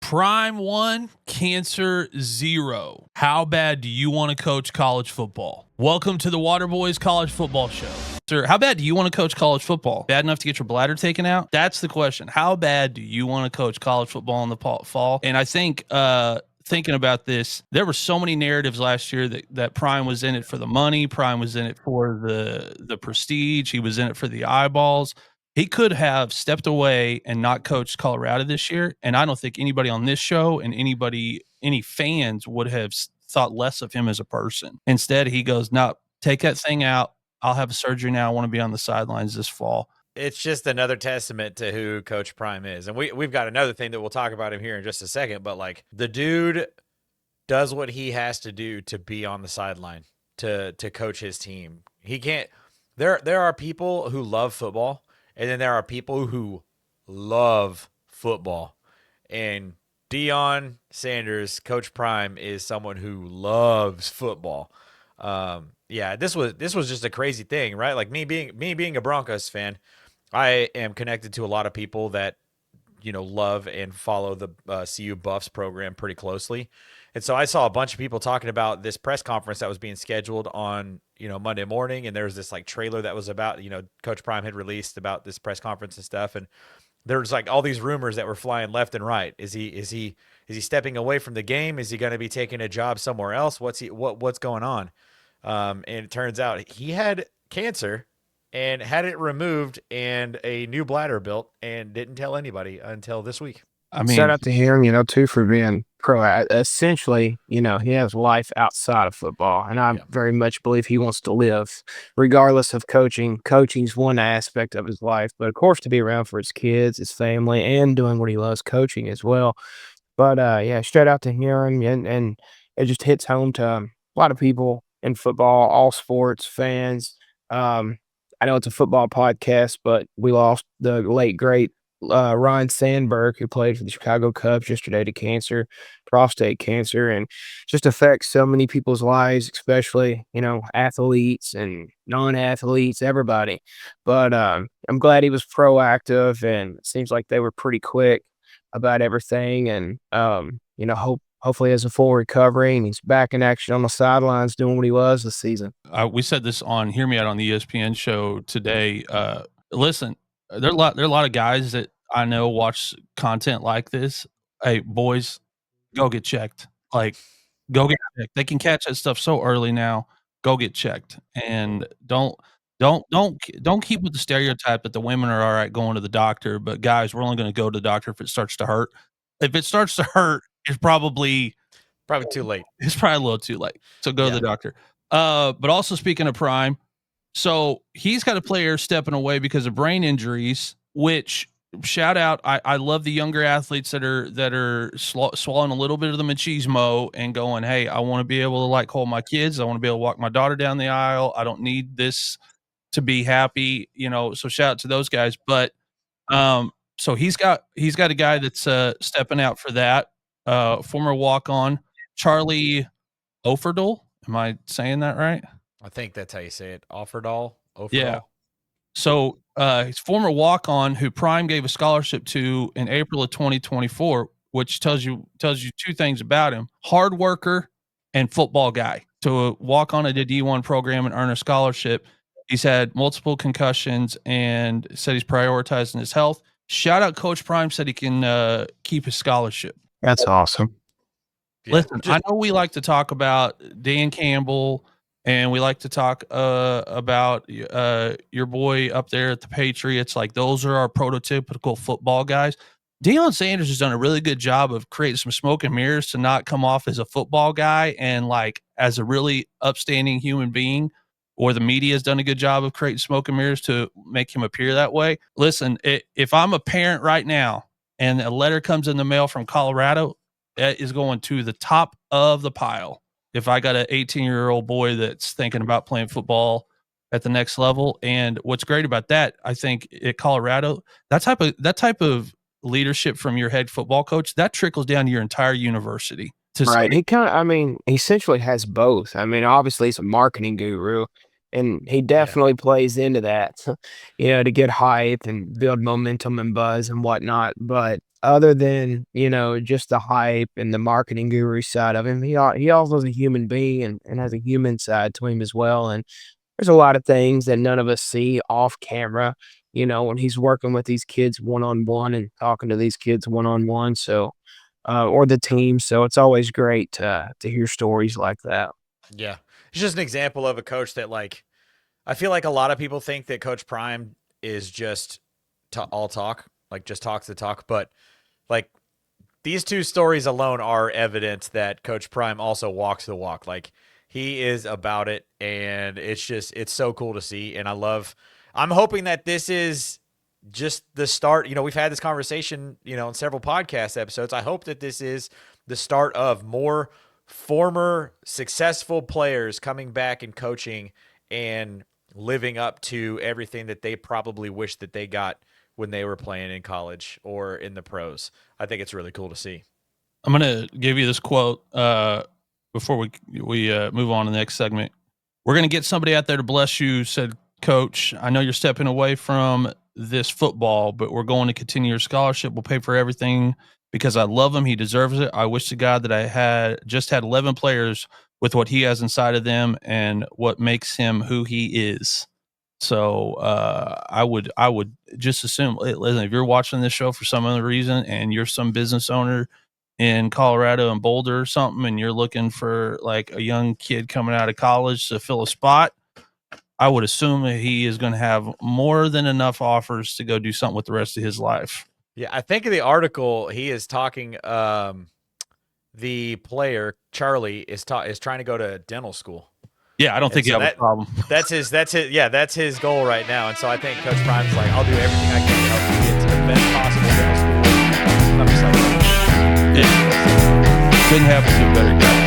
Prime 1, Cancer 0. How bad do you want to coach college football? Welcome to the Waterboys College Football Show. Sir, how bad do you want to coach college football? Bad enough to get your bladder taken out? That's the question. How bad do you want to coach college football in the fall? And I think thinking about this, there were so many narratives last year that Prime was in it for the money. Prime was in it for the prestige. He was in it for the eyeballs. He could have stepped away and not coached Colorado this year, and I don't think anybody on this show and any fans would have thought less of him as a person. Instead, he goes, "No, take that thing out. I'll have a surgery now. I want to be on the sidelines this fall." It's just another testament to who Coach Prime is. And we've got another thing that we'll talk about him here in just a second, but like the dude does what he has to do to be on the sideline, to coach his team. He can't there are people who love football, and then there are people who love football. And Deion Sanders, Coach Prime, is someone who loves football. Yeah, this was just a crazy thing, right? Like me being a Broncos fan, I am connected to a lot of people that, love and follow the CU Buffs program pretty closely. And so I saw a bunch of people talking about this press conference that was being scheduled on, Monday morning. And there was this like trailer that was about, Coach Prime had released about this press conference and stuff. And there's like all these rumors that were flying left and right. Is he stepping away from the game? Is he going to be taking a job somewhere else? What's going on? And it turns out he had cancer and had it removed and a new bladder built and didn't tell anybody until this week. I mean, shout out to him, too, for being pro. Essentially, he has life outside of football, and I very much believe he wants to live, regardless of coaching. Coaching's one aspect of his life, but of course, to be around for his kids, his family, and doing what he loves, coaching as well. But yeah, shout out to him, and it just hits home to a lot of people in football, all sports fans. I know it's a football podcast, but we lost the late great Ryan Sandberg, who played for the Chicago Cubs yesterday, to cancer, prostate cancer, and just affects so many people's lives, especially, athletes and non-athletes, everybody. But I'm glad he was proactive, and it seems like they were pretty quick about everything. And, hopefully has a full recovery and he's back in action on the sidelines doing what he was this season. We said this on Hear Me Out on the ESPN show today. Listen, there are a lot of guys that I know watch content like this. Hey, boys, go get checked. Like, go get checked. They can catch that stuff so early now. Go get checked, and don't keep with the stereotype that the women are all right going to the doctor, but guys, we're only going to go to the doctor if it starts to hurt. If it starts to hurt, it's probably too late. It's probably a little too late. So go to the doctor. But also speaking of Prime, so he's got a player stepping away because of brain injuries, which shout out. I love the younger athletes that are swallowing a little bit of the machismo and going, hey, I want to be able to like hold my kids. I want to be able to walk my daughter down the aisle. I don't need this to be happy, so shout out to those guys. But so he's got a guy that's stepping out for that. Former walk-on Charlie Offerdahl. Am I saying that right? I think that's how you say it. Offerdahl. Yeah. So he's former walk-on who Prime gave a scholarship to in April of 2024, which tells you two things about him: hard worker and football guy. To walk on a D1 program and earn a scholarship, he's had multiple concussions and said he's prioritizing his health. Shout out Coach Prime, said he can keep his scholarship. That's awesome. Listen, I know we like to talk about Dan Campbell, and we like to talk about your boy up there at the Patriots. Like, those are our prototypical football guys. Deion Sanders has done a really good job of creating some smoke and mirrors to not come off as a football guy and like as a really upstanding human being, or the media has done a good job of creating smoke and mirrors to make him appear that way. Listen, if I'm a parent right now and a letter comes in the mail from Colorado, that is going to the top of the pile. If I got an 18-year-old boy that's thinking about playing football at the next level. And what's great about that, I think at Colorado, that type of leadership from your head football coach, that trickles down to your entire university. Right. He he essentially has both. Obviously he's a marketing guru, and he definitely plays into that, to get hype and build momentum and buzz and whatnot. But other than, just the hype and the marketing guru side of him, he also is a human being and has a human side to him as well. And there's a lot of things that none of us see off camera, when he's working with these kids one-on-one and talking to these kids one-on-one. So, or the team. So it's always great to hear stories like that. Yeah. It's just an example of a coach that, like, I feel like a lot of people think that Coach Prime is just all talk, like just talks the talk. But like these two stories alone are evidence that Coach Prime also walks the walk. Like he is about it. And it's so cool to see. And I'm hoping that this is just the start. We've had this conversation, in several podcast episodes. I hope that this is the start of more former successful players coming back and coaching and living up to everything that they probably wish that they got when they were playing in college or in the pros. I think it's really cool to see. I'm going to give you this quote before we move on to the next segment. We're going to get somebody out there to bless you, said Coach. I know you're stepping away from this football, but we're going to continue your scholarship. We'll pay for everything because I love him. He deserves it. I wish to God that I had 11 players with what he has inside of them and what makes him who he is. So I would just assume, listen, if you're watching this show for some other reason and you're some business owner in Colorado and Boulder or something, and you're looking for like a young kid coming out of college to fill a spot, I would assume that he is going to have more than enough offers to go do something with the rest of his life. Yeah, I think in the article he is talking. The player Charlie is trying to go to dental school. Yeah, I don't think you have a problem. That's his goal right now. And so I think Coach Prime's like, I'll do everything I can to help you get to the best possible dental school. Couldn't happen to a better guy.